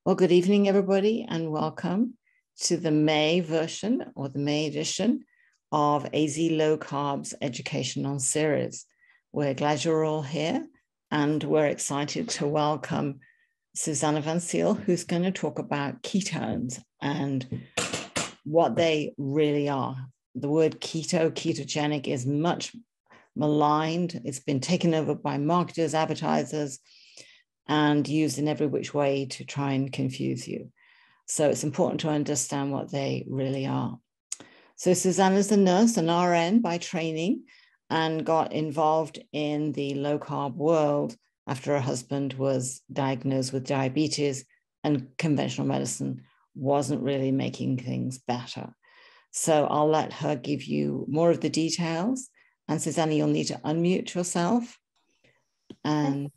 Well, good evening, everybody, and welcome to the May version or the May edition of AZ Low Carbs Educational Series. We're glad you're all here, and we're excited to welcome Susanna Van Zyl, who's going to talk about ketones and what they really are. The word ketogenic is much maligned. It's been taken over by marketers, advertisers, and used in every which way to try and confuse you. So it's important to understand what they really are. So Susanna's a nurse, an RN by training, and got involved in the low carb world after her husband was diagnosed with diabetes and conventional medicine wasn't really making things better. So I'll let her give you more of the details. And Susanna, you'll need to unmute yourself. And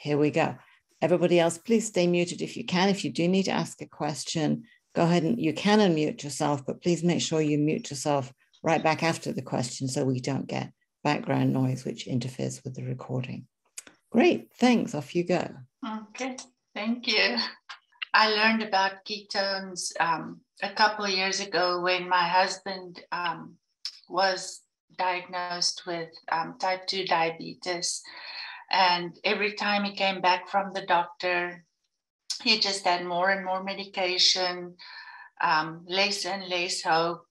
here we go. Everybody else, please stay muted if you can. If you do need to ask a question, go ahead and you can unmute yourself, but please make sure you mute yourself right back after the question so we don't get background noise which interferes with the recording. Great, thanks. Off you go. Okay, thank you. I learned about ketones a couple of years ago when my husband was diagnosed with type 2 diabetes. And every time he came back from the doctor, he just had more and more medication, less and less hope,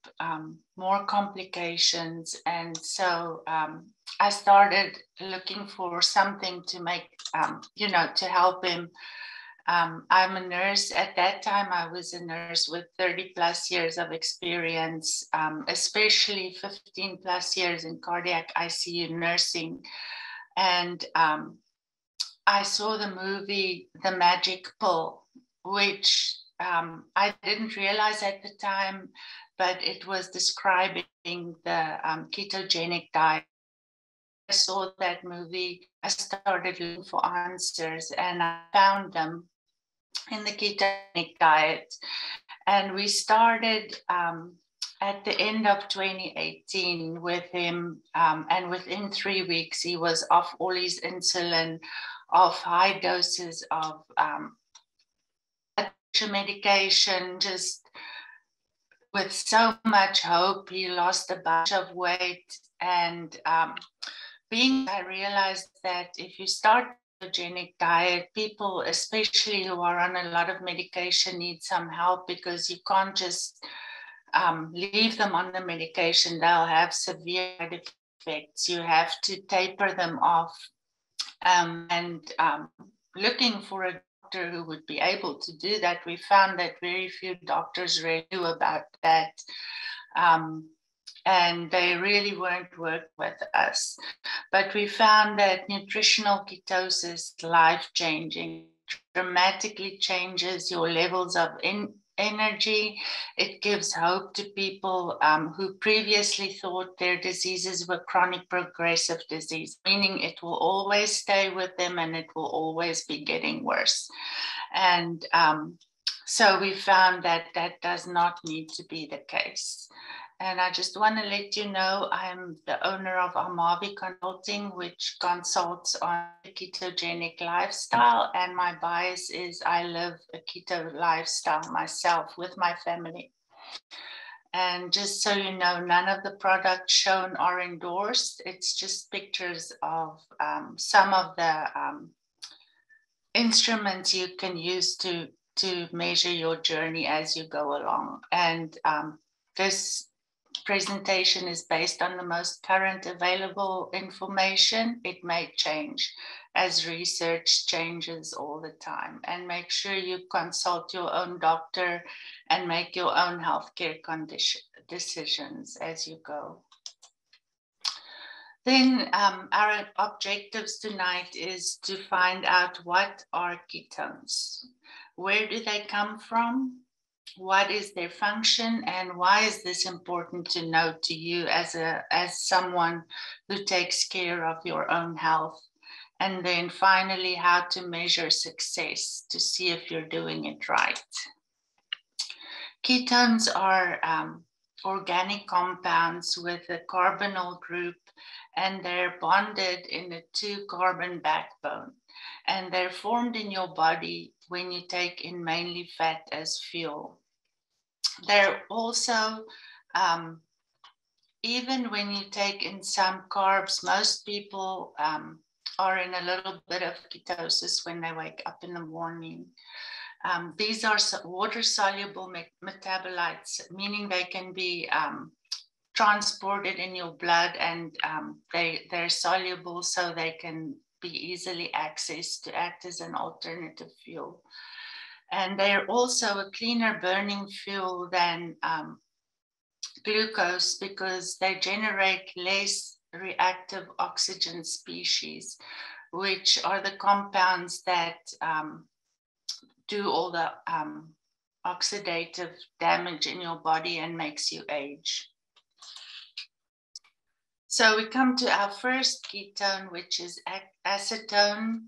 more complications. And so I started looking for something to make, to help him. I'm a nurse. At that time, I was a nurse with 30 plus years of experience, especially 15 plus years in cardiac ICU nursing. And I saw the movie, The Magic Pill, which I didn't realize at the time, but it was describing the ketogenic diet. I saw that movie. I started looking for answers, and I found them in the ketogenic diet. And we started at the end of 2018 with him, and within 3 weeks, he was off all his insulin, off high doses of medication, just with so much hope. He lost a bunch of weight, and I realized that if you start a ketogenic diet, people, especially who are on a lot of medication, need some help, because you can't just leave them on the medication. They'll have severe side effects. You have to taper them off, and looking for a doctor who would be able to do that. We found that very few doctors really knew about that, and they really weren't working with us. But we found that nutritional ketosis is life-changing, dramatically changes your levels of energy. It gives hope to people who previously thought their diseases were chronic progressive disease, meaning it will always stay with them and it will always be getting worse. And so we found that that does not need to be the case. And I just want to let you know, I'm the owner of Amavi Consulting, which consults on a ketogenic lifestyle. And my bias is I live a keto lifestyle myself with my family. And just so you know, none of the products shown are endorsed. It's just pictures of some of the instruments you can use to measure your journey as you go along. And this presentation is based on the most current available information. It may change as research changes all the time. And make sure you consult your own doctor and make your own healthcare decisions as you go. Then our objectives tonight is to find out what are ketones. Where do they come from? What is their function, and why is this important to know to you as someone who takes care of your own health? And then finally, how to measure success to see if you're doing it right. Ketones are organic compounds with a carbonyl group, and they're bonded in a 2-carbon backbone. And they're formed in your body when you take in mainly fat as fuel. They're also, even when you take in some carbs, most people are in a little bit of ketosis when they wake up in the morning. These are water-soluble metabolites, meaning they can be transported in your blood, and they're soluble, so they can be easily accessed to act as an alternative fuel. And they're also a cleaner burning fuel than glucose, because they generate less reactive oxygen species, which are the compounds that do all the oxidative damage in your body and makes you age. So we come to our first ketone, which is acetone.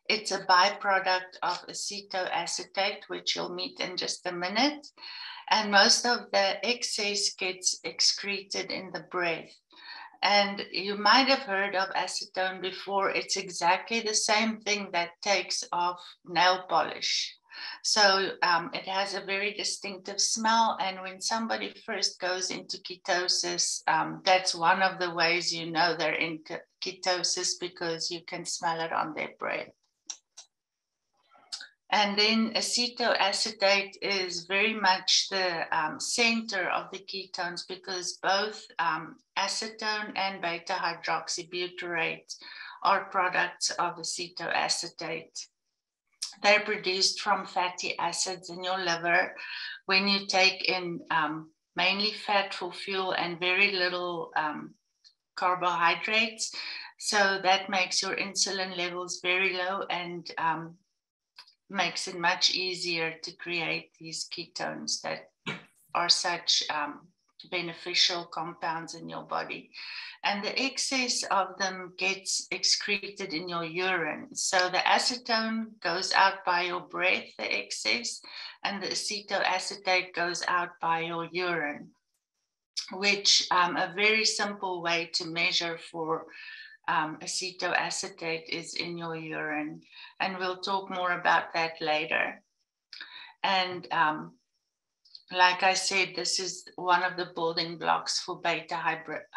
It's a byproduct of acetoacetate, which you'll meet in just a minute. And most of the excess gets excreted in the breath. And you might have heard of acetone before. It's exactly the same thing that takes off nail polish. So it has a very distinctive smell. And when somebody first goes into ketosis, that's one of the ways you know they're in ketosis, because you can smell it on their breath. And then acetoacetate is very much the center of the ketones, because both acetone and beta hydroxybutyrate are products of acetoacetate. They're produced from fatty acids in your liver when you take in mainly fat for fuel and very little carbohydrates. So that makes your insulin levels very low, and makes it much easier to create these ketones that are such beneficial compounds in your body. And the excess of them gets excreted in your urine. So the acetone goes out by your breath, the excess, and the acetoacetate goes out by your urine, which a very simple way to measure for acetoacetate is in your urine. And we'll talk more about that later. And like I said, this is one of the building blocks for beta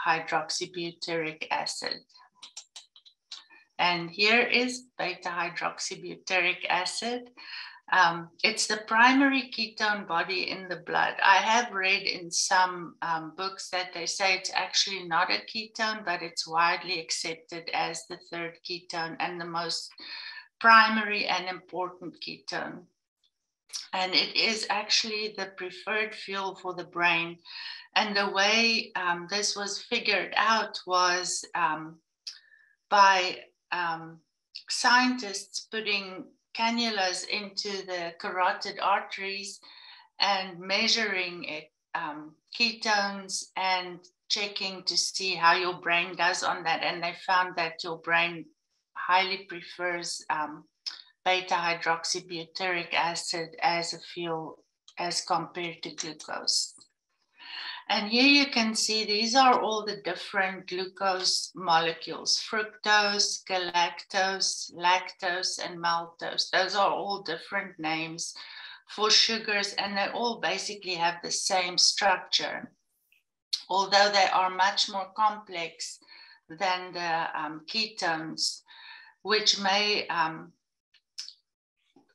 hydroxybutyric acid. And here is beta hydroxybutyric acid. It's the primary ketone body in the blood. I have read in some books that they say it's actually not a ketone, but it's widely accepted as the third ketone and the most primary and important ketone. And it is actually the preferred fuel for the brain. And the way this was figured out was by scientists putting cannulas into the carotid arteries and measuring it, ketones, and checking to see how your brain does on that. And they found that your brain highly prefers beta hydroxybutyric acid as a fuel as compared to glucose. And here you can see these are all the different glucose molecules: fructose, galactose, lactose, and maltose. Those are all different names for sugars, and they all basically have the same structure, although they are much more complex than the ketones, which may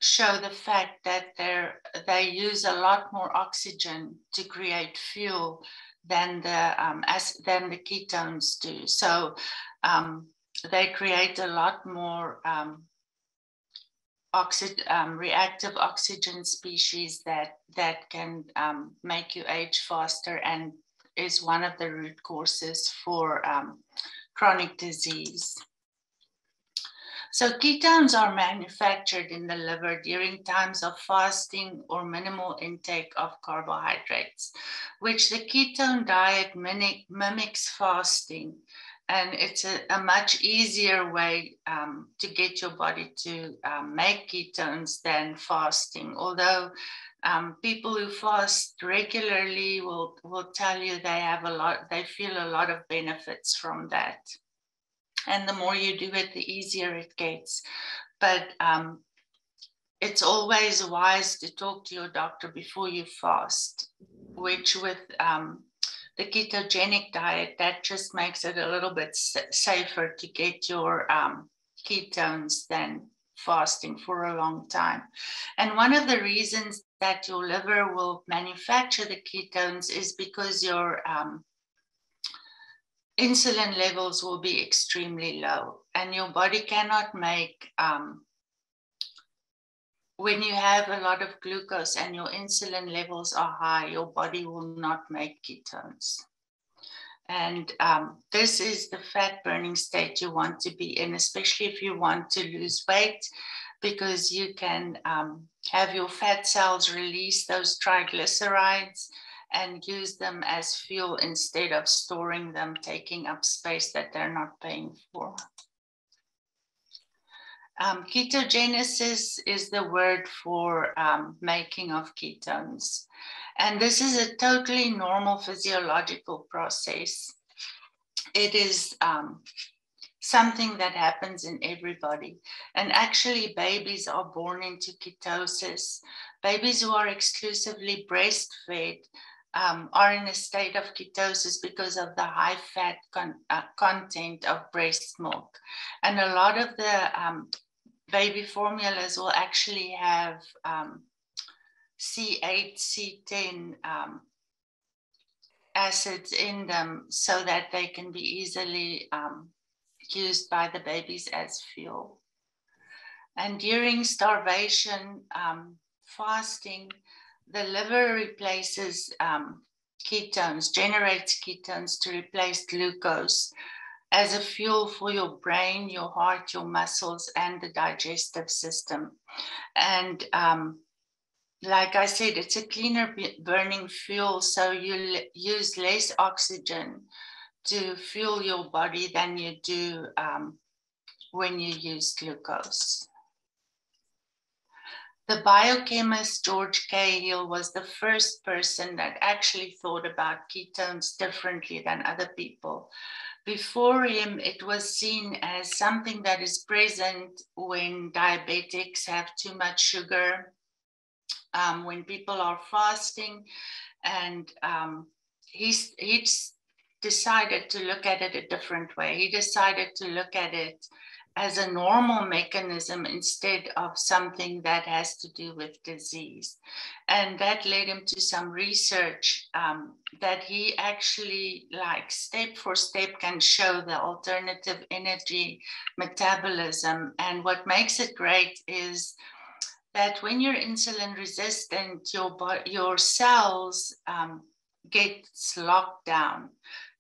show the fact that they use a lot more oxygen to create fuel than the ketones do. So they create a lot more reactive oxygen species that can make you age faster, and is one of the root causes for chronic disease. So ketones are manufactured in the liver during times of fasting or minimal intake of carbohydrates, which the ketone diet mimics fasting. And it's a much easier way to get your body to make ketones than fasting. Although people who fast regularly will tell you they feel a lot of benefits from that. And the more you do it, the easier it gets. But it's always wise to talk to your doctor before you fast, which with the ketogenic diet, that just makes it a little bit safer to get your ketones than fasting for a long time. And one of the reasons that your liver will manufacture the ketones is because your insulin levels will be extremely low, and your body cannot make, when you have a lot of glucose and your insulin levels are high, your body will not make ketones. And this is the fat burning state you want to be in, especially if you want to lose weight, because you can have your fat cells release those triglycerides and use them as fuel instead of storing them, taking up space that they're not paying for. Ketogenesis is the word for making of ketones. And this is a totally normal physiological process. It is something that happens in everybody. And actually, babies are born into ketosis. Babies who are exclusively breastfed are in a state of ketosis because of the high fat content of breast milk. And a lot of the baby formulas will actually have C8, C10 acids in them so that they can be easily used by the babies as fuel. And during starvation, fasting, the liver replaces ketones, generates ketones to replace glucose as a fuel for your brain, your heart, your muscles, and the digestive system. And like I said, it's a cleaner burning fuel, so you use less oxygen to fuel your body than you do when you use glucose. The biochemist George Cahill was the first person that actually thought about ketones differently than other people. Before him, it was seen as something that is present when diabetics have too much sugar, when people are fasting, and he decided to look at it a different way. He decided to look at it as a normal mechanism instead of something that has to do with disease. And that led him to some research that he actually, like step for step, can show the alternative energy metabolism. And what makes it great is that when you're insulin resistant, your cells get locked down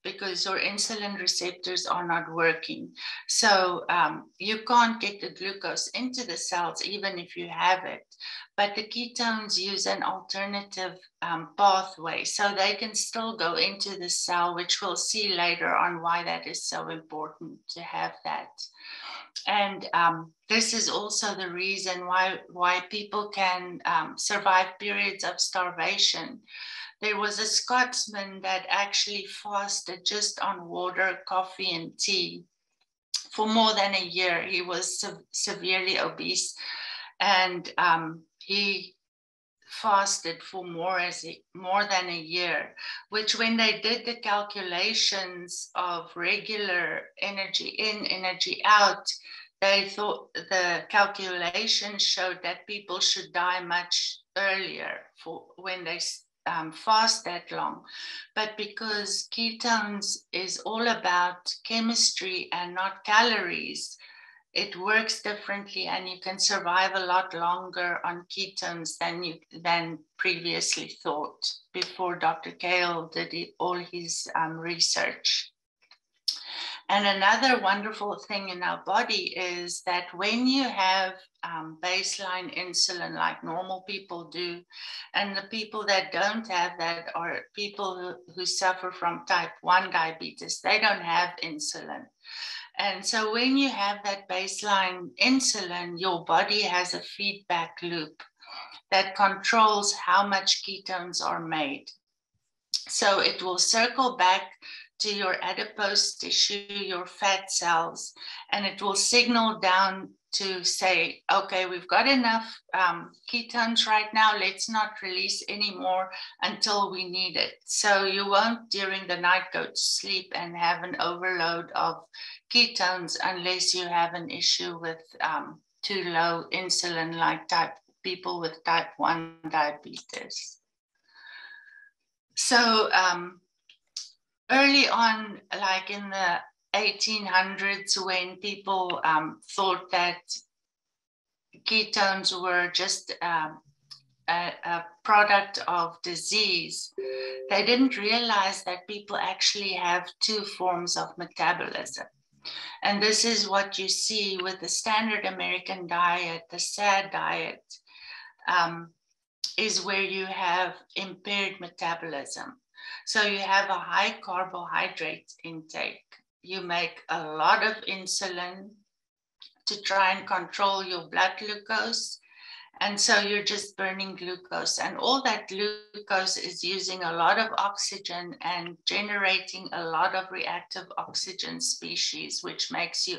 because your insulin receptors are not working. So you can't get the glucose into the cells even if you have it. But the ketones use an alternative pathway, so they can still go into the cell, which we'll see later on why that is so important to have that. And this is also the reason why people can survive periods of starvation. There was a Scotsman that actually fasted just on water, coffee, and tea for more than a year. He was severely obese, and he fasted for more than a year, which when they did the calculations of regular energy in, energy out, they thought the calculations showed that people should die much earlier for when they fast that long. But because ketones is all about chemistry and not calories, it works differently, and you can survive a lot longer on ketones than previously thought before Dr. Cahill did all his research. And another wonderful thing in our body is that when you have baseline insulin like normal people do, and the people that don't have that are people who suffer from type 1 diabetes, they don't have insulin. And so when you have that baseline insulin, your body has a feedback loop that controls how much ketones are made. So it will circle back to your adipose tissue, your fat cells, and it will signal down to say, okay, we've got enough ketones right now. Let's not release any more until we need it. So you won't during the night go to sleep and have an overload of ketones unless you have an issue with too low insulin, like people with type 1 diabetes. So early on, like in the 1800s, when people thought that ketones were just a product of disease, they didn't realize that people actually have two forms of metabolism. And this is what you see with the standard American diet, the SAD diet, is where you have impaired metabolism. So you have a high carbohydrate intake. You make a lot of insulin to try and control your blood glucose. And so you're just burning glucose. And all that glucose is using a lot of oxygen and generating a lot of reactive oxygen species, which makes you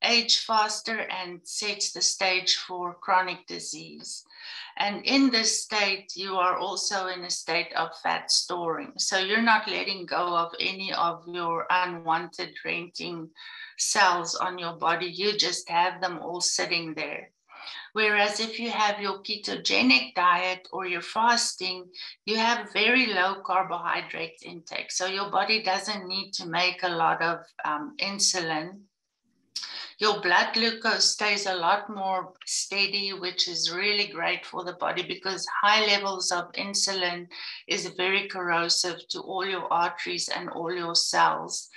age faster and sets the stage for chronic disease. And in this state, you are also in a state of fat storing. So you're not letting go of any of your unwanted renting cells on your body. You just have them all sitting there. Whereas if you have your ketogenic diet or you're fasting, you have very low carbohydrate intake. So your body doesn't need to make a lot of insulin. Your blood glucose stays a lot more steady, which is really great for the body because high levels of insulin is very corrosive to all your arteries and all your cells.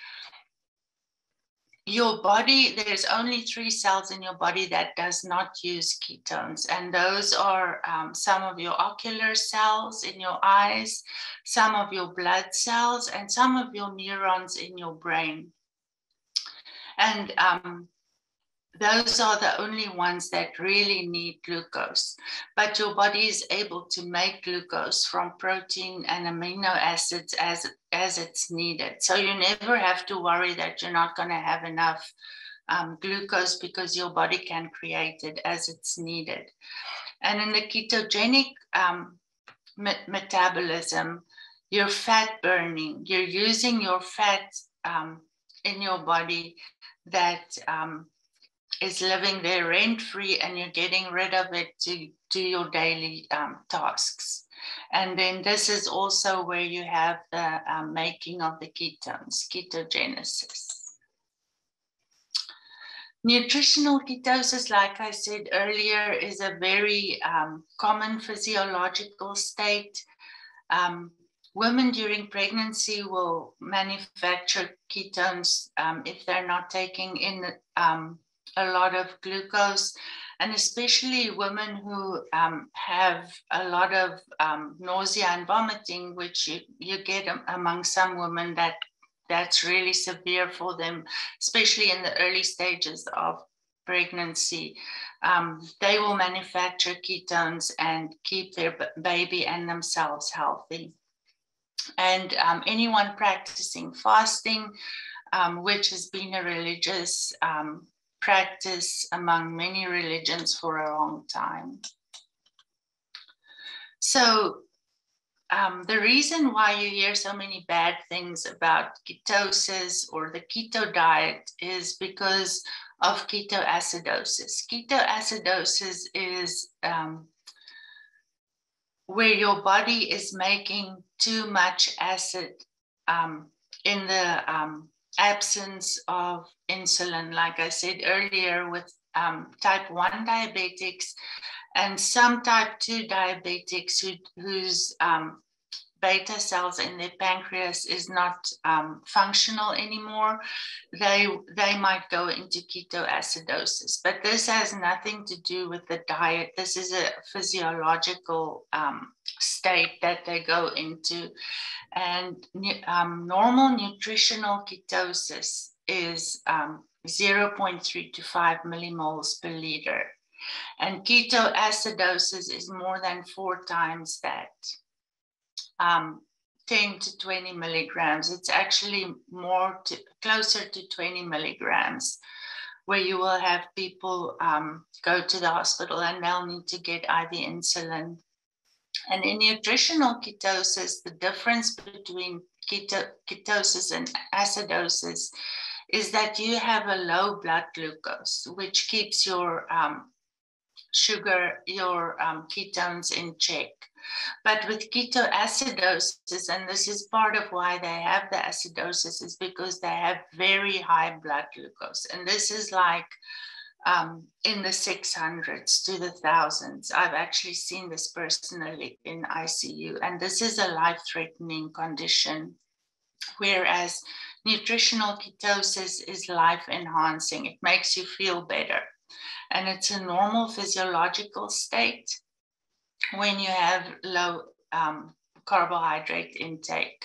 Your body, there's only 3 cells in your body that does not use ketones. And those are some of your ocular cells in your eyes, some of your blood cells, and some of your neurons in your brain. And those are the only ones that really need glucose. But your body is able to make glucose from protein and amino acids as it's needed. So you never have to worry that you're not going to have enough glucose because your body can create it as it's needed. And in the ketogenic metabolism, you're fat burning. You're using your fat in your body that is living there rent-free, and you're getting rid of it to do your daily tasks. And then this is also where you have the making of the ketones, ketogenesis. Nutritional ketosis, like I said earlier, is a very common physiological state. Women during pregnancy will manufacture ketones if they're not taking in a lot of glucose, and especially women who have a lot of nausea and vomiting, which you get among some women that's really severe for them, especially in the early stages of pregnancy. They will manufacture ketones and keep their baby and themselves healthy. And anyone practicing fasting, which has been a religious practice among many religions for a long time. So the reason why you hear so many bad things about ketosis or the keto diet is because of ketoacidosis. Ketoacidosis is where your body is making too much acid in the absence of insulin, like I said earlier, with type 1 diabetics and some type 2 diabetics whose beta cells in their pancreas is not functional anymore, they might go into ketoacidosis. But this has nothing to do with the diet. This is a physiological state that they go into. And normal nutritional ketosis is 0.3 to 5 millimoles per liter. And ketoacidosis is more than 4 times that, 10 to 20 milligrams. It's actually closer to 20 milligrams, where you will have people go to the hospital and they'll need to get IV insulin. And in nutritional ketosis, the difference between ketosis and acidosis is that you have a low blood glucose, which keeps your sugar, your ketones in check. But with ketoacidosis, and this is part of why they have the acidosis, is because they have very high blood glucose. And this is like in the 600s to the thousands. I've actually seen this personally in ICU, and this is a life-threatening condition, whereas nutritional ketosis is life-enhancing. It makes you feel better, and it's a normal physiological state when you have low carbohydrate intake.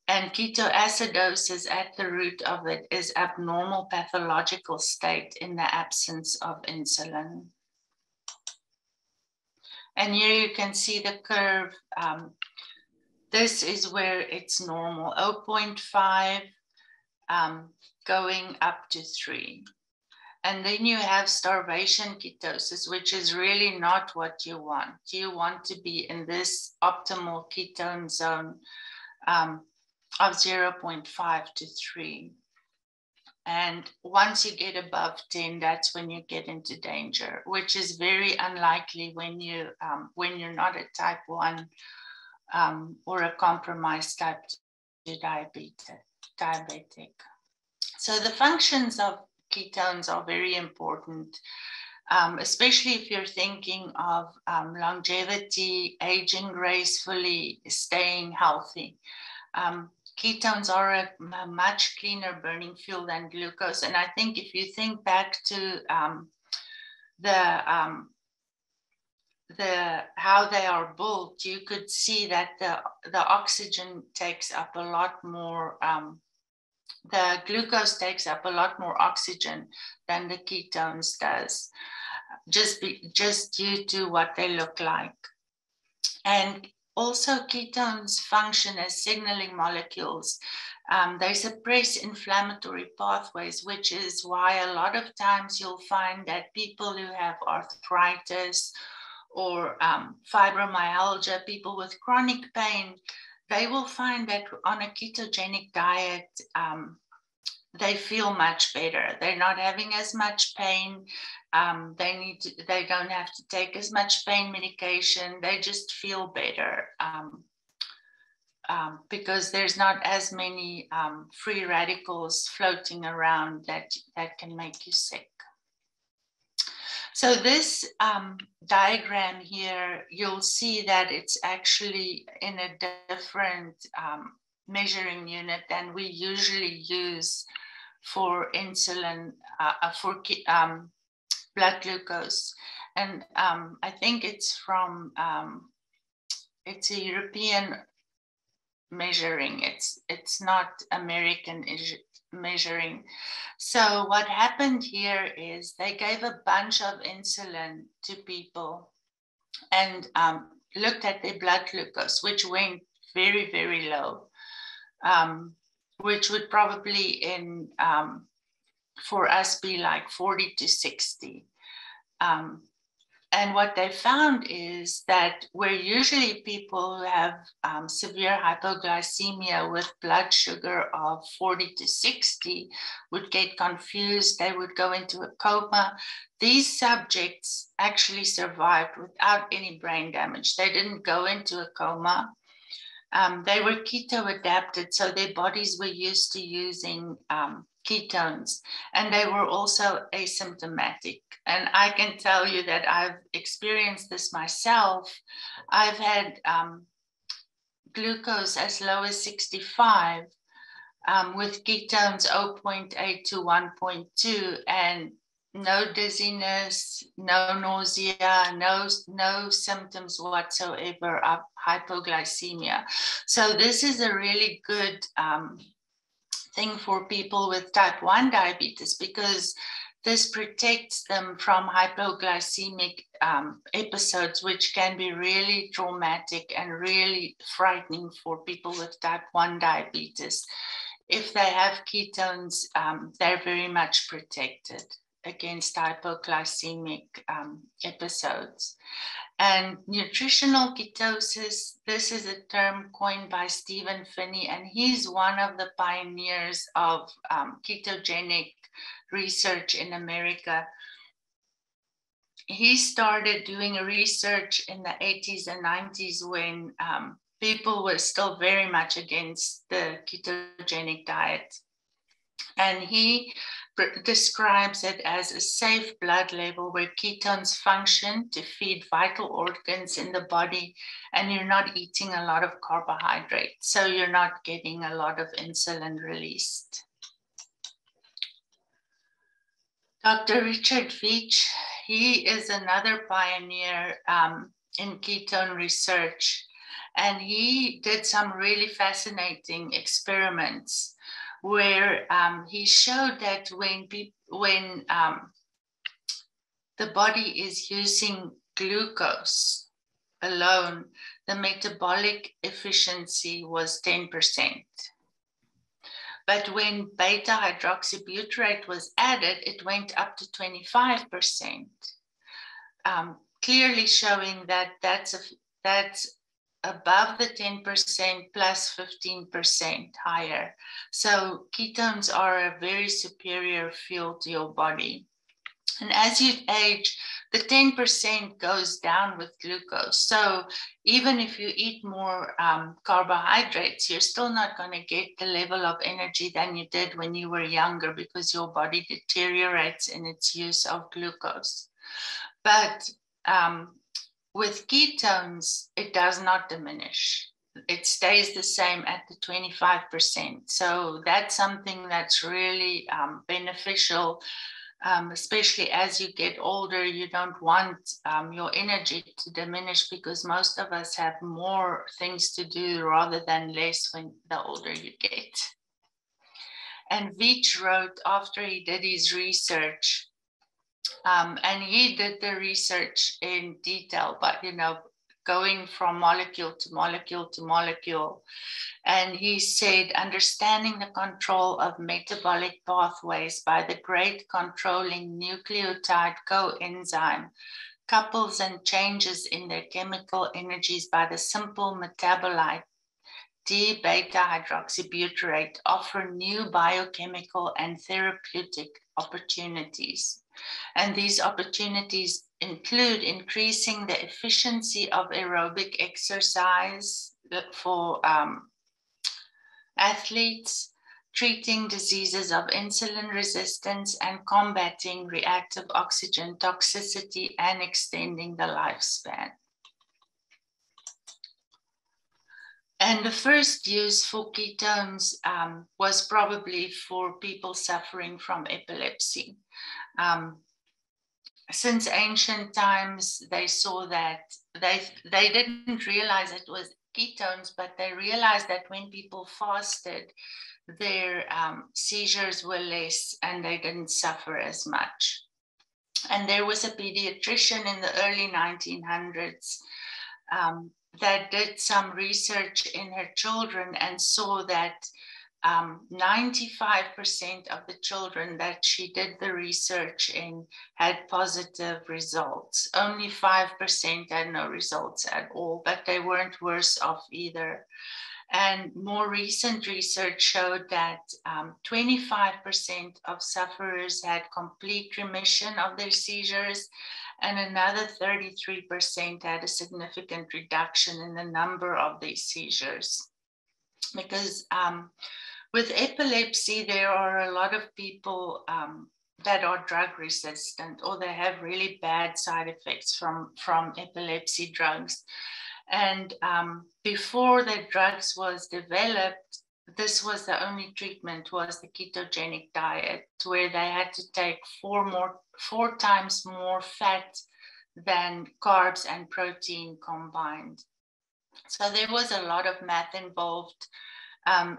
And ketoacidosis, at the root of it, is abnormal pathological state in the absence of insulin. And here you can see the curve. This is where it's normal, 0.5 going up to 3. And then you have starvation ketosis, which is really not what you want. You want to be in this optimal ketone zone of 0.5 to 3. And once you get above 10, that's when you get into danger, which is very unlikely when you're not a type 1 or a compromised type 2 diabetic. So the functions of ketones are very important, especially if you're thinking of longevity, aging gracefully, staying healthy. Ketones are a much cleaner burning fuel than glucose. And I think if you think back to how they are built, you could see that the oxygen takes up a lot more, the glucose takes up a lot more oxygen than the ketones does, just due to what they look like. And also, ketones function as signaling molecules. They suppress inflammatory pathways, which is why a lot of times you'll find that people who have arthritis or fibromyalgia, people with chronic pain, they will find that on a ketogenic diet, they feel much better. They're not having as much pain. They don't have to take as much pain medication. They just feel better because there's not as many free radicals floating around that can make you sick. So this diagram here, you'll see that it's actually in a different measuring unit than we usually use for insulin, for blood glucose. And I think it's from, it's a European measuring. It's not American measuring. So what happened here is they gave a bunch of insulin to people and looked at their blood glucose, which went very, very low, which would probably for us be like 40 to 60. And what they found is that where usually people who have severe hypoglycemia with blood sugar of 40 to 60 would get confused, they would go into a coma. These subjects actually survived without any brain damage. They didn't go into a coma. They were keto adapted, so their bodies were used to using ketones, and they were also asymptomatic. And I can tell you that I've experienced this myself. I've had glucose as low as 65, with ketones 0.8 to 1.2, and no dizziness, no nausea, no symptoms whatsoever of hypoglycemia. So this is a really good thing for people with type 1 diabetes, because this protects them from hypoglycemic episodes, which can be really traumatic and really frightening for people with type 1 diabetes. If they have ketones, they're very much protected against hypoglycemic episodes. And nutritional ketosis, this is a term coined by Stephen Phinney, and he's one of the pioneers of ketogenic research in America. He started doing research in the 80s and 90s when people were still very much against the ketogenic diet. And he describes it as a safe blood level where ketones function to feed vital organs in the body, and you're not eating a lot of carbohydrates, so you're not getting a lot of insulin released. Dr. Richard Veitch, he is another pioneer in ketone research, and he did some really fascinating experiments where he showed that when the body is using glucose alone, the metabolic efficiency was 10%. But when beta hydroxybutyrate was added, it went up to 25%, clearly showing that that's above the 10% plus 15% higher. So ketones are a very superior fuel to your body. And as you age, the 10% goes down with glucose. So even if you eat more carbohydrates, you're still not going to get the level of energy than you did when you were younger, because your body deteriorates in its use of glucose. But with ketones, it does not diminish. It stays the same at the 25%. So that's something that's really beneficial, especially as you get older. You don't want your energy to diminish, because most of us have more things to do rather than less when the older you get. And Veitch wrote, after he did his research, and he did the research in detail, but, going from molecule to molecule to molecule. And he said, understanding the control of metabolic pathways by the great controlling nucleotide coenzyme, couples and changes in their chemical energies by the simple metabolite D-beta hydroxybutyrate, offer new biochemical and therapeutic opportunities. And these opportunities include increasing the efficiency of aerobic exercise for athletes, treating diseases of insulin resistance, and combating reactive oxygen toxicity and extending the lifespan. And the first use for ketones was probably for people suffering from epilepsy. Since ancient times, they saw that they didn't realize it was ketones, but they realized that when people fasted, their seizures were less and they didn't suffer as much. And there was a pediatrician in the early 1900s that did some research in her children and saw that 95% of the children that she did the research in had positive results. Only 5% had no results at all, but they weren't worse off either. And more recent research showed that 25% of sufferers had complete remission of their seizures, and another 33% had a significant reduction in the number of these seizures. Because with epilepsy, there are a lot of people that are drug resistant, or they have really bad side effects from epilepsy drugs. And before the drugs was developed, this was the only treatment, was the ketogenic diet, where they had to take 4 times more fat than carbs and protein combined. So there was a lot of math involved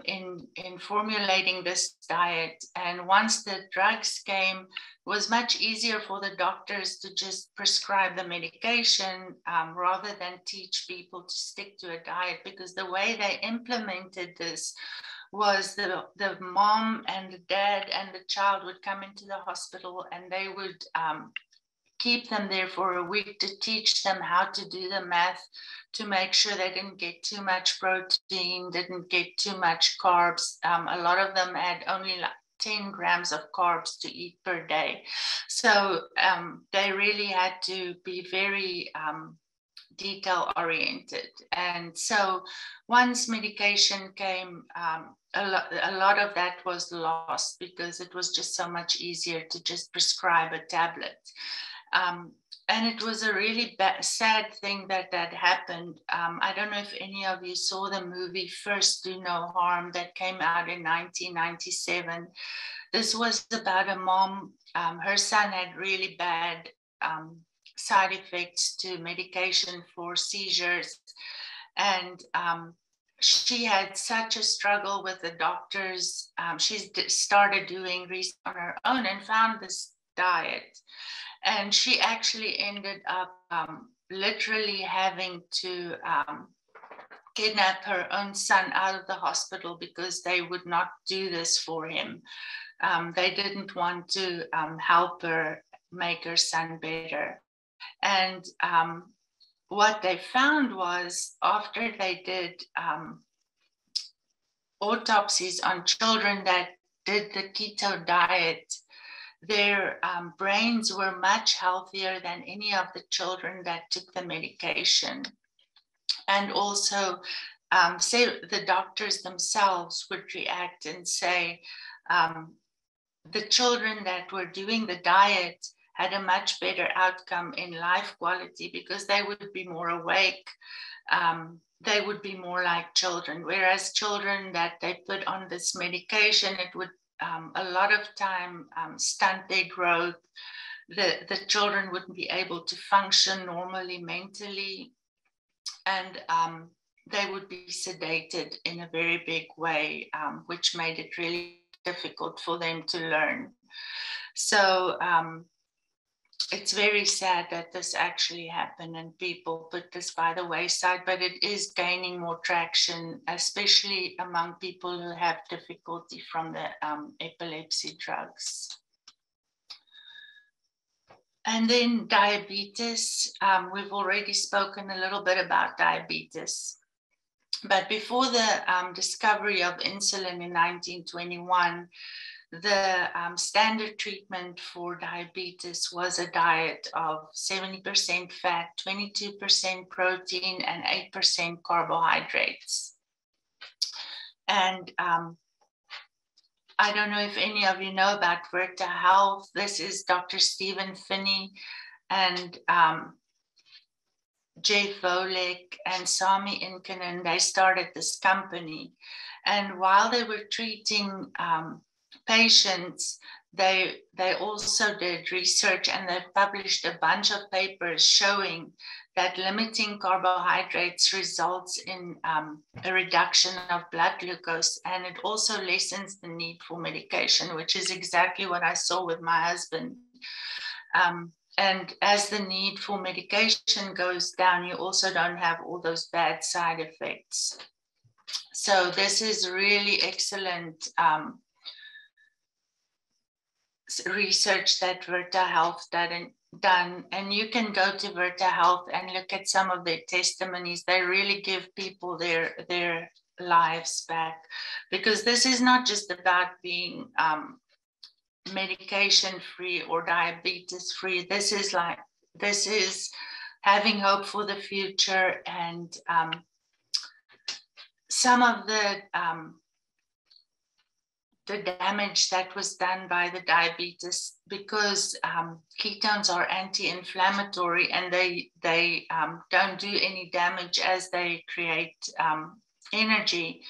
in formulating this diet. And once the drugs came, it was much easier for the doctors to just prescribe the medication rather than teach people to stick to a diet, because the way they implemented this was the mom and the dad and the child would come into the hospital, and they would keep them there for a week to teach them how to do the math, to make sure they didn't get too much protein, didn't get too much carbs. A lot of them had only like 10 grams of carbs to eat per day. So they really had to be very detail oriented. And so once medication came, a lot of that was lost, because it was just so much easier to just prescribe a tablet. And it was a really sad thing that happened. I don't know if any of you saw the movie First Do No Harm that came out in 1997. This was about a mom. Her son had really bad side effects to medication for seizures. And she had such a struggle with the doctors. She started doing research on her own and found this diet. And she actually ended up literally having to kidnap her own son out of the hospital, because they would not do this for him. They didn't want to help her make her son better. And what they found was, after they did autopsies on children that did the keto diet, their brains were much healthier than any of the children that took the medication. And also, say the doctors themselves would react and say, the children that were doing the diet had a much better outcome in life quality, because they would be more awake. They would be more like children. Whereas children that they put on this medication, it would a lot of time stunt their growth. The children wouldn't be able to function normally mentally, and they would be sedated in a very big way, which made it really difficult for them to learn. So it's very sad that this actually happened and people put this by the wayside, but it is gaining more traction, especially among people who have difficulty from the epilepsy drugs. And then diabetes. We've already spoken a little bit about diabetes. But before the discovery of insulin in 1921, the standard treatment for diabetes was a diet of 70% fat, 22% protein, and 8% carbohydrates. And I don't know if any of you know about Virta Health. This is Dr. Stephen Finney and Jeff Volek and Sami Inkinen. They started this company. And while they were treating patients, they also did research, and they published a bunch of papers showing that limiting carbohydrates results in a reduction of blood glucose, and it also lessens the need for medication, which is exactly what I saw with my husband. And as the need for medication goes down, you also don't have all those bad side effects. So this is really excellent research that Virta Health done, and you can go to Virta Health and look at some of their testimonies. They really give people their lives back, because this is not just about being medication free or diabetes free. This is having hope for the future. And some of the the damage that was done by the diabetes, because ketones are anti-inflammatory and they don't do any damage as they create energy.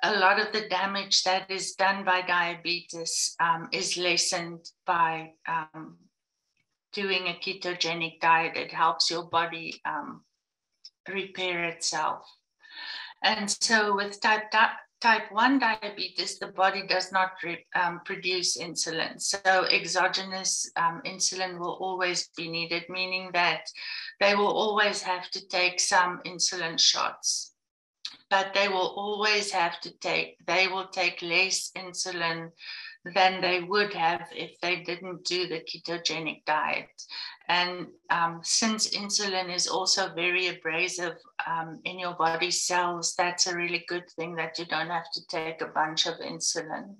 A lot of the damage that is done by diabetes is lessened by doing a ketogenic diet. It helps your body repair itself. And so with type 1 diabetes, the body does not produce insulin. So exogenous insulin will always be needed, meaning that they will always have to take some insulin shots. But they will always have to they will take less insulin than they would have if they didn't do the ketogenic diet. And since insulin is also very abrasive in your body cells, that's a really good thing that you don't have to take a bunch of insulin.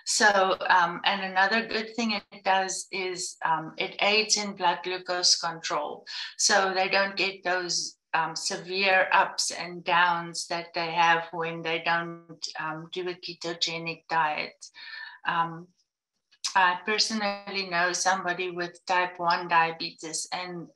So, and another good thing it does is it aids in blood glucose control. So they don't get those severe ups and downs that they have when they don't do a ketogenic diet. I personally know somebody with type 1 diabetes, and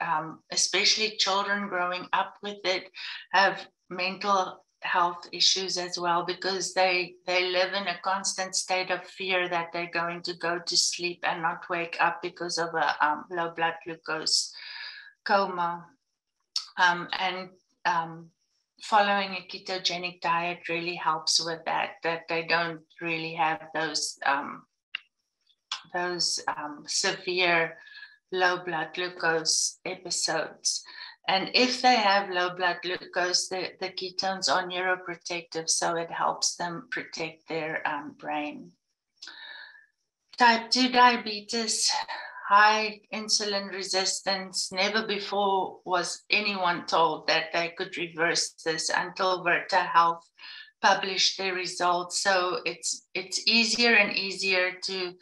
especially children growing up with it have mental health issues as well, because they live in a constant state of fear that they're going to go to sleep and not wake up because of a low blood glucose coma. Following a ketogenic diet really helps with that they don't really have those severe low blood glucose episodes. And if they have low blood glucose, the ketones are neuroprotective, so it helps them protect their brain. Type 2 diabetes, high insulin resistance. Never before was anyone told that they could reverse this until Virta Health published their results. So it's easier and easier to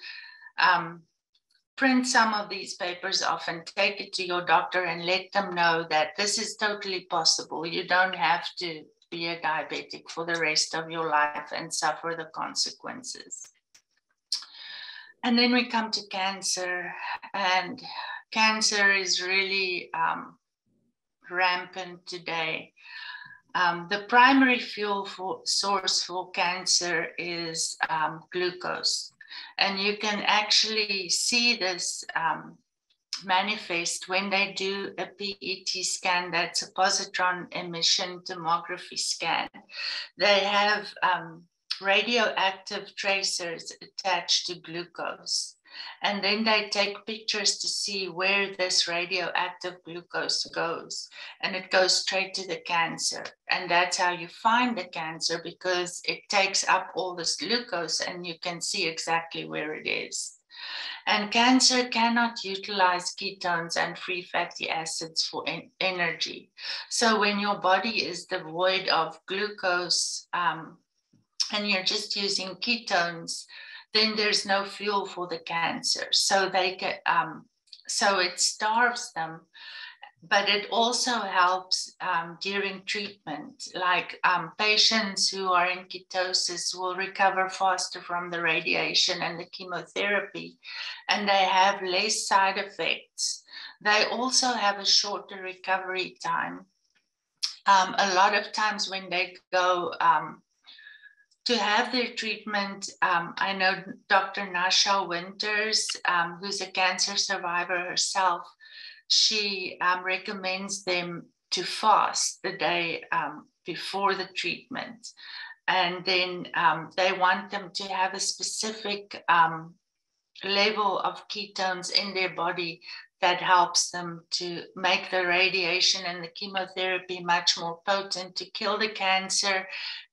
print some of these papers off and take it to your doctor and let them know that this is totally possible. You don't have to be a diabetic for the rest of your life and suffer the consequences. And then we come to cancer, and cancer is really rampant today. The primary source for cancer is glucose. And you can actually see this manifest when they do a PET scan, that's a positron emission tomography scan. They have radioactive tracers attached to glucose. And then they take pictures to see where this radioactive glucose goes. And it goes straight to the cancer. And that's how you find the cancer, because it takes up all this glucose and you can see exactly where it is. And cancer cannot utilize ketones and free fatty acids for energy. So when your body is devoid of glucose and you're just using ketones, then there's no fuel for the cancer. So they get, so it starves them, but it also helps during treatment. Like patients who are in ketosis will recover faster from the radiation and the chemotherapy, and they have less side effects. They also have a shorter recovery time. A lot of times when they go to have their treatment, I know Dr. Nasha Winters, who's a cancer survivor herself, she recommends them to fast the day before the treatment. And then they want them to have a specific level of ketones in their body that helps them to make the radiation and the chemotherapy much more potent to kill the cancer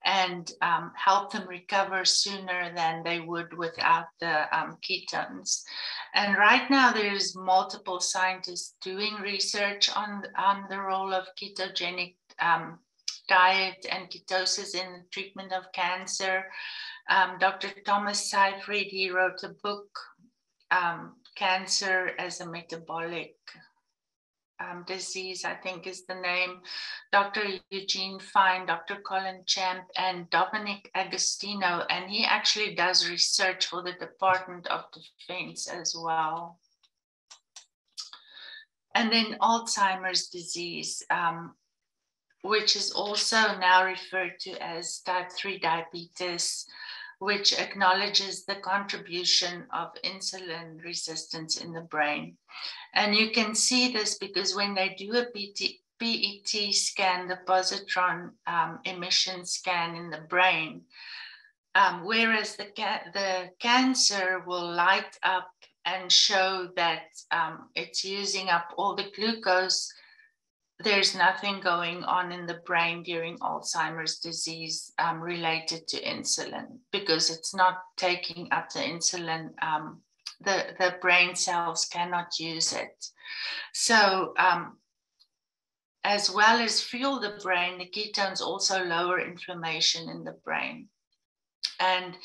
and help them recover sooner than they would without the ketones. And right now there's multiple scientists doing research on the role of ketogenic diet and ketosis in the treatment of cancer. Dr. Thomas Seyfried, he wrote a book, Cancer as a Metabolic disease, I think is the name, Dr. Eugene Fine, Dr. Colin Champ, and Dominic Agostino, and he actually does research for the Department of Defense as well. And then Alzheimer's disease, which is also now referred to as type 3 diabetes, which acknowledges the contribution of insulin resistance in the brain. And you can see this because when they do a PET scan, the positron emission scan in the brain, whereas the cancer will light up and show that it's using up all the glucose, there's nothing going on in the brain during Alzheimer's disease related to insulin, because it's not taking up the insulin. The brain cells cannot use it. So as well as fuel the brain, the ketones also lower inflammation in the brain. And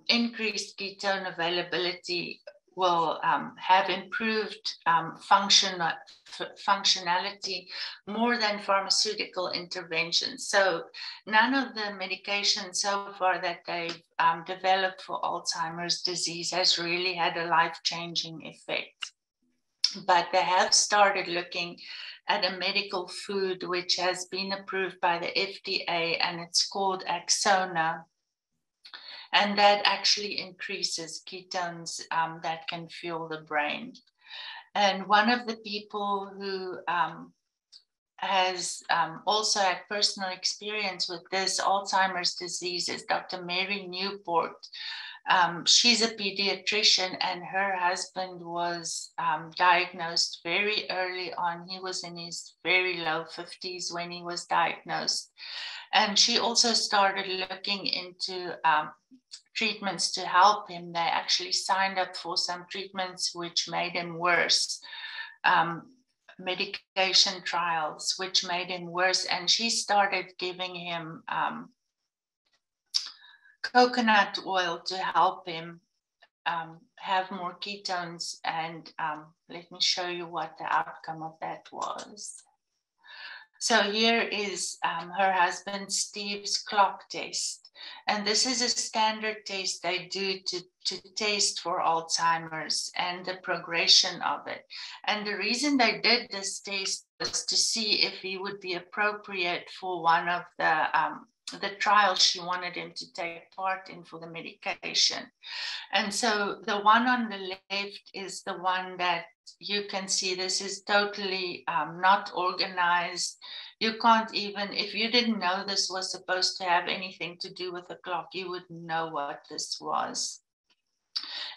increased ketone availability will have improved functionality more than pharmaceutical interventions. So none of the medications so far that they've developed for Alzheimer's disease has really had a life-changing effect. But they have started looking at a medical food which has been approved by the FDA, and it's called Axona. And that actually increases ketones that can fuel the brain. And one of the people who has also had personal experience with this Alzheimer's disease is Dr. Mary Newport. She's a pediatrician, and her husband was diagnosed very early on. He was in his very low 50s when he was diagnosed. And she also started looking into treatments to help him. They actually signed up for some treatments which made him worse, medication trials which made him worse. And she started giving him coconut oil to help him have more ketones. And let me show you what the outcome of that was. So here is her husband Steve's clock test. And this is a standard test they do to test for Alzheimer's and the progression of it. And the reason they did this test was to see if he would be appropriate for one of the trials she wanted him to take part in for the medication. And so the one on the left is the one that you can see. This is totally not organized. You can't even, if you didn't know this was supposed to have anything to do with the clock, you wouldn't know what this was.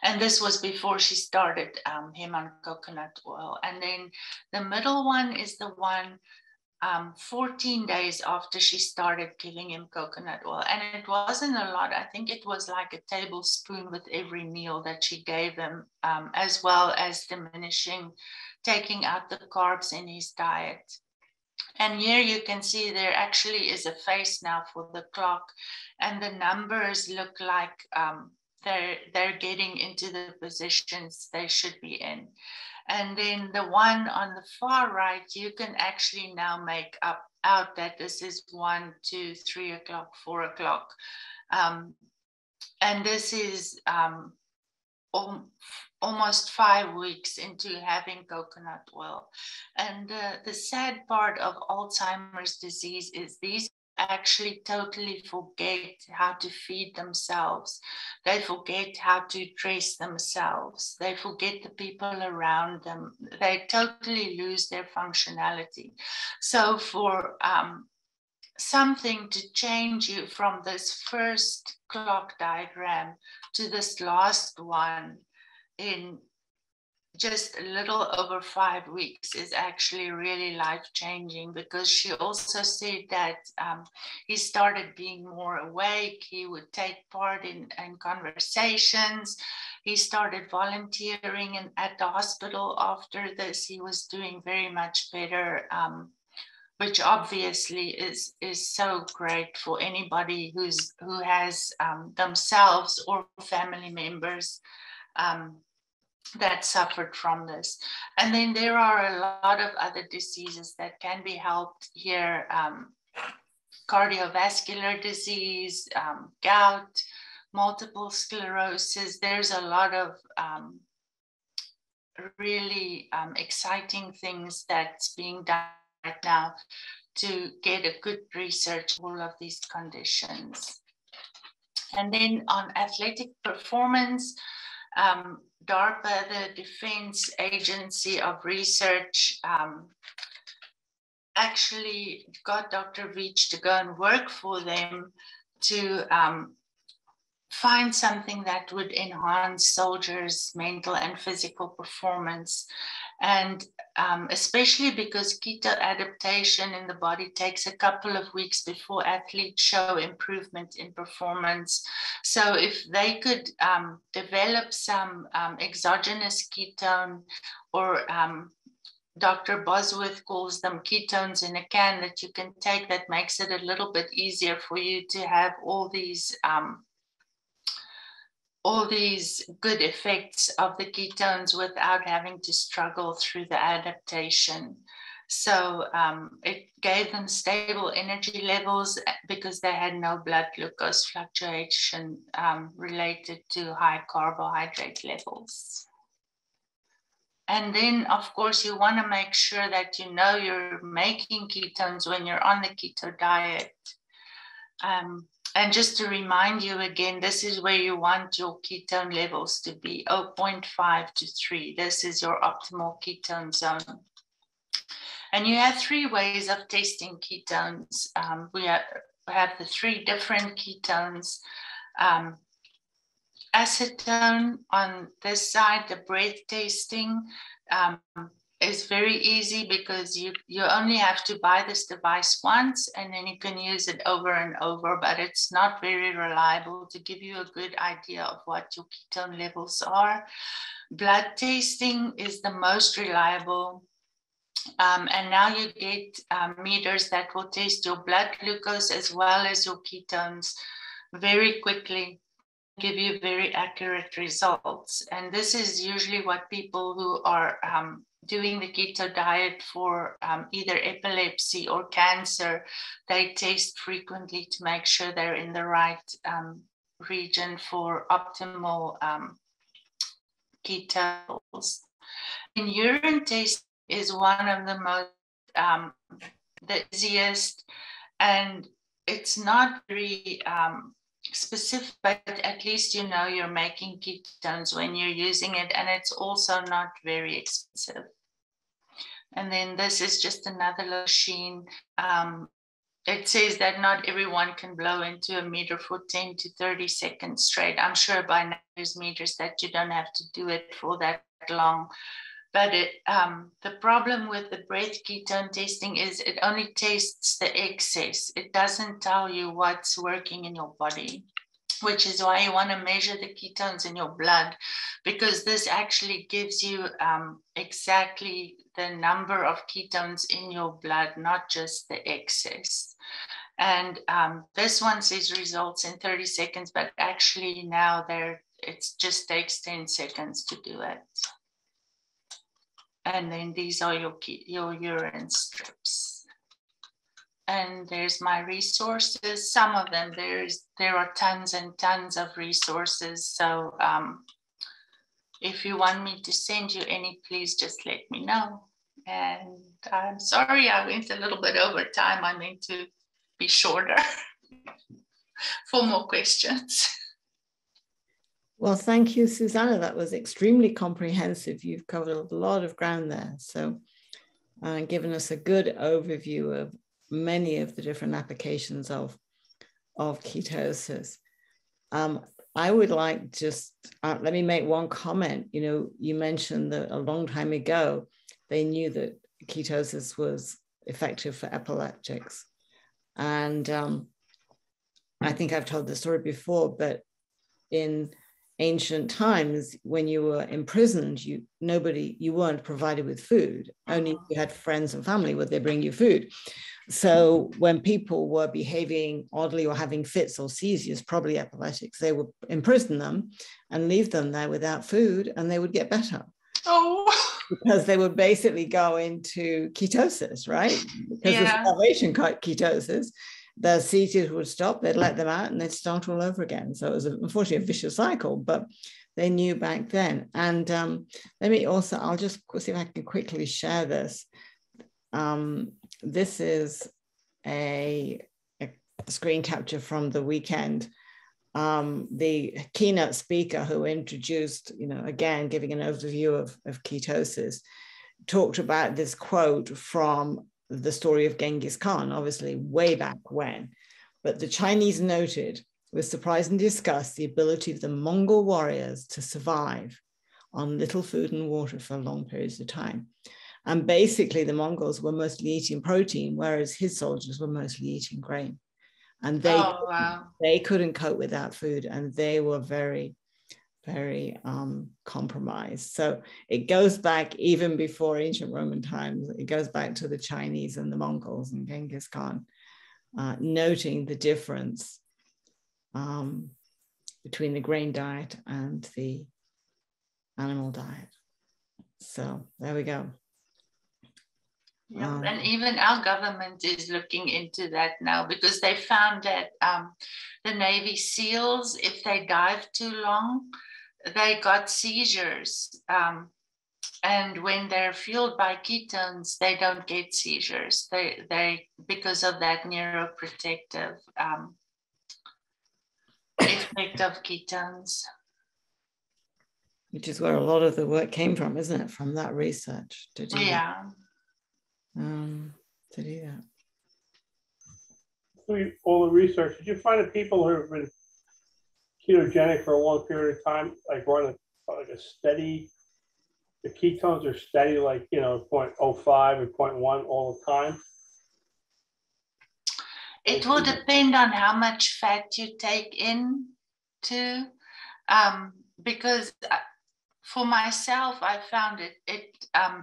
And this was before she started him on coconut oil. And then the middle one is the one 14 days after she started giving him coconut oil. And it wasn't a lot. I think it was like a tablespoon with every meal that she gave him, as well as taking out the carbs in his diet. And here you can see there actually is a face now for the clock, and the numbers look like they're getting into the positions they should be in. And then the one on the far right, you can actually now make out that this is 1, 2, 3 o'clock, 4 o'clock. And this is almost 5 weeks into having coconut oil. And the sad part of Alzheimer's disease is these actually totally forget how to feed themselves. They forget how to dress themselves. They forget the people around them. They totally lose their functionality. So for something to change you from this first clock diagram to this last one in just a little over 5 weeks is actually really life-changing, because she also said that he started being more awake. He would take part in conversations. He started volunteering at the hospital after this. He was doing very much better, which obviously is so great for anybody who has themselves or family members that suffered from this. And then there are a lot of other diseases that can be helped here. Cardiovascular disease, gout, multiple sclerosis. There's a lot of really exciting things that's being done right now to get a good research on all of these conditions. And then on athletic performance, DARPA, the Defense Agency of Research, actually got Dr. Veach to go and work for them to find something that would enhance soldiers' mental and physical performance. And especially because keto adaptation in the body takes a couple of weeks before athletes show improvement in performance. So if they could develop some exogenous ketone, or Dr. Bosworth calls them ketones in a can that you can take, that makes it a little bit easier for you to have all these good effects of the ketones without having to struggle through the adaptation. So it gave them stable energy levels because they had no blood glucose fluctuation related to high carbohydrate levels. And then, of course, you want to make sure that you know you're making ketones when you're on the keto diet. And just to remind you again, this is where you want your ketone levels to be, 0.5 to 3. This is your optimal ketone zone. And you have 3 ways of testing ketones. We have the 3 different ketones. Acetone on this side, the breath tasting, is very easy because you only have to buy this device once and then you can use it over and over, but it's not very reliable to give you a good idea of what your ketone levels are. Blood tasting is the most reliable. And now you get meters that will test your blood glucose as well as your ketones very quickly, give you very accurate results. And this is usually what people who are doing the keto diet for either epilepsy or cancer, they test frequently to make sure they're in the right region for optimal ketones. And urine test is one of the most, the easiest, and it's not very specific, but at least you know you're making ketones when you're using it, and it's also not very expensive. And then this is just another machine. It says that not everyone can blow into a meter for 10 to 30 seconds straight. I'm sure by now there's meters that you don't have to do it for that long. But the problem with the breath ketone testing is it only tests the excess. It doesn't tell you what's working in your body, which is why you want to measure the ketones in your blood, because this actually gives you exactly the number of ketones in your blood, not just the excess. And this one says results in 30 seconds, but actually now it just takes 10 seconds to do it. And then these are your urine strips. And there's my resources. Some of them, there are tons and tons of resources. So if you want me to send you any, please just let me know. And I'm sorry I went a little bit over time. I meant to be shorter for more questions. Well, thank you, Susanna. That was extremely comprehensive. You've covered a lot of ground there. So given us a good overview of many of the different applications of ketosis. I would like just, let me make one comment. You know, you mentioned that a long time ago, they knew that ketosis was effective for epileptics. And I think I've told the story before, but in ancient times, when you were imprisoned, you weren't provided with food. Only if you had friends and family would they bring you food. So when people were behaving oddly or having fits or seizures, probably epileptics, they would imprison them and leave them there without food, and they would get better. Oh. Because they would basically go into ketosis, right? Because of starvation ketosis, the seizures would stop, they'd let them out, and they'd start all over again. So it was unfortunately a vicious cycle, but they knew back then. And let me also, I'll just see if I can quickly share this. This is a screen capture from the weekend. The keynote speaker who introduced, again, giving an overview of ketosis, talked about this quote from the story of Genghis Khan, obviously way back when. But the Chinese noted with surprise and disgust the ability of the Mongol warriors to survive on little food and water for long periods of time. And basically the Mongols were mostly eating protein, whereas his soldiers were mostly eating grain. And they couldn't cope without food, and they were very, very compromised. So it goes back even before ancient Roman times. It goes back to the Chinese and the Mongols and Genghis Khan, noting the difference between the grain diet and the animal diet. So there we go. Yeah, and even our government is looking into that now, because they found that the Navy SEALs, if they dive too long, they got seizures. And when they're fueled by ketones, they don't get seizures. They because of that neuroprotective effect of ketones. Which is where a lot of the work came from, isn't it? From that research to do that. To do that. Through all the research, did you find that people who have been ketogenic for a long period of time, like run like a steady, the ketones are steady, like 0.05 or 0.1 all the time? It will depend on how much fat you take in too, because for myself, I found it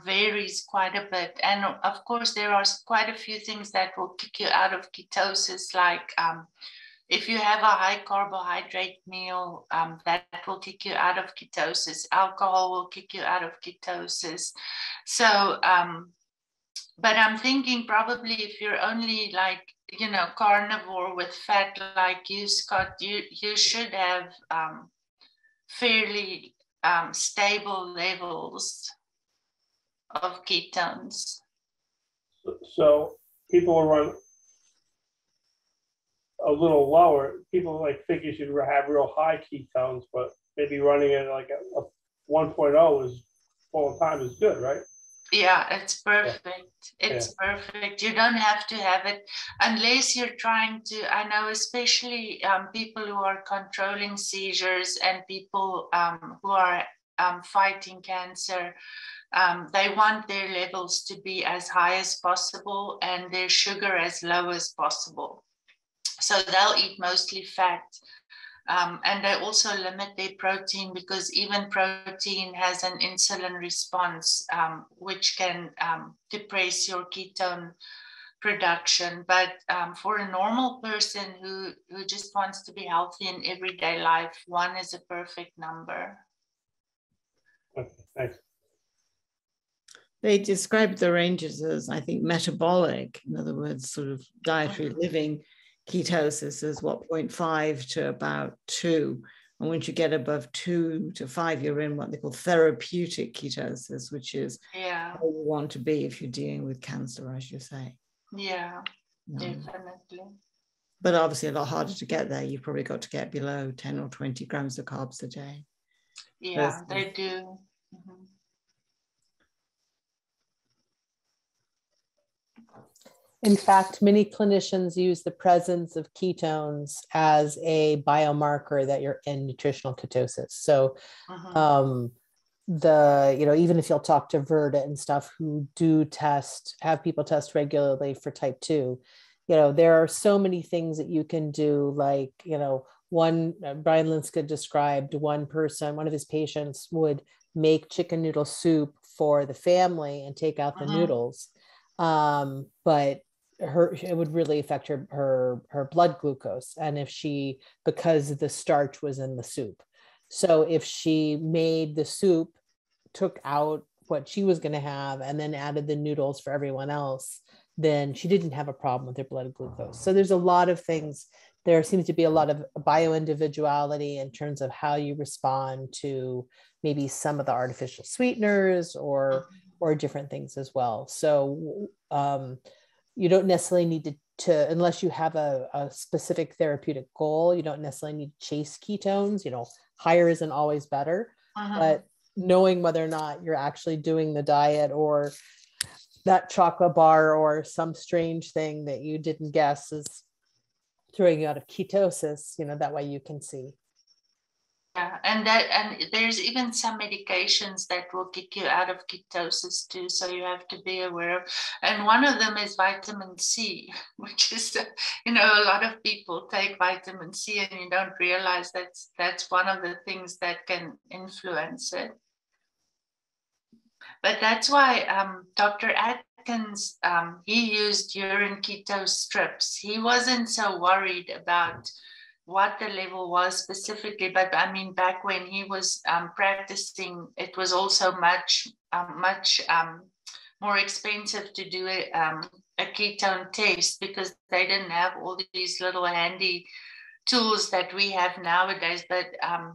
varies quite a bit. And of course, there are quite a few things that will kick you out of ketosis, like if you have a high carbohydrate meal, that will kick you out of ketosis. Alcohol will kick you out of ketosis. So, but I'm thinking probably if you're only like, carnivore with fat like you, Scott, you should have fairly stable levels of ketones. So people will run a little lower. People think you should have real high ketones, but maybe running it like a 1.0 is all the time is good, right? Yeah, it's perfect. It's perfect. You don't have to have it unless you're trying to, I know especially people who are controlling seizures and people who are fighting cancer, they want their levels to be as high as possible and their sugar as low as possible. So they'll eat mostly fat. And they also limit their protein, because even protein has an insulin response, which can depress your ketone production. But for a normal person who just wants to be healthy in everyday life, 1 is a perfect number. Okay, thanks. They described the ranges as, I think, metabolic, in other words, sort of dietary living ketosis is 0.5 to about 2. And once you get above 2 to 5, you're in what they call therapeutic ketosis, which is where you want to be if you're dealing with cancer, as you say. Yeah, definitely. But obviously a lot harder to get there. You've probably got to get below 10 or 20 grams of carbs a day. Yeah, they do. Mm-hmm. In fact, many clinicians use the presence of ketones as a biomarker that you're in nutritional ketosis. So, even if you'll talk to Verda and stuff who do have people test regularly for type 2, there are so many things that you can do, like, Brian Linska described one of his patients would make chicken noodle soup for the family and take out the noodles. But it would really affect her blood glucose. And because the starch was in the soup. So if she made the soup, took out what she was going to have, and then added the noodles for everyone else, then she didn't have a problem with her blood glucose. So there's a lot of things. There seems to be a lot of bio-individuality in terms of how you respond to maybe some of the artificial sweeteners or different things as well. So you don't necessarily need to unless you have a specific therapeutic goal, you don't necessarily need to chase ketones. Higher isn't always better, but knowing whether or not you're actually doing the diet or that chocolate bar or some strange thing that you didn't guess is throwing you out of ketosis, that way you can see. Yeah, and there's even some medications that will kick you out of ketosis too, so you have to be aware of. And one of them is vitamin C, which is, a lot of people take vitamin C and you don't realize that's one of the things that can influence it. But that's why Dr. Atkins, he used urine keto strips. He wasn't so worried about what the level was specifically, but back when he was practicing, it was also much more expensive to do a ketone test because they didn't have all these little handy tools that we have nowadays. But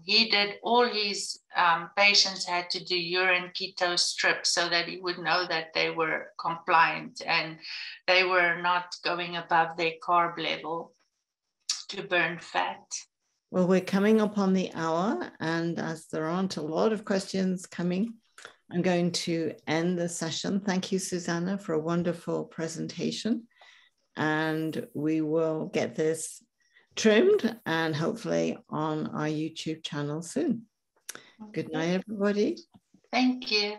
he did, all his patients had to do urine keto strips so that he would know that they were compliant and they were not going above their carb level to burn fat. Well, we're coming up on the hour, and as there aren't a lot of questions coming, I'm going to end the session. Thank you, Susanna, for a wonderful presentation, and we will get this trimmed and hopefully on our YouTube channel soon. Good night, everybody. Thank you.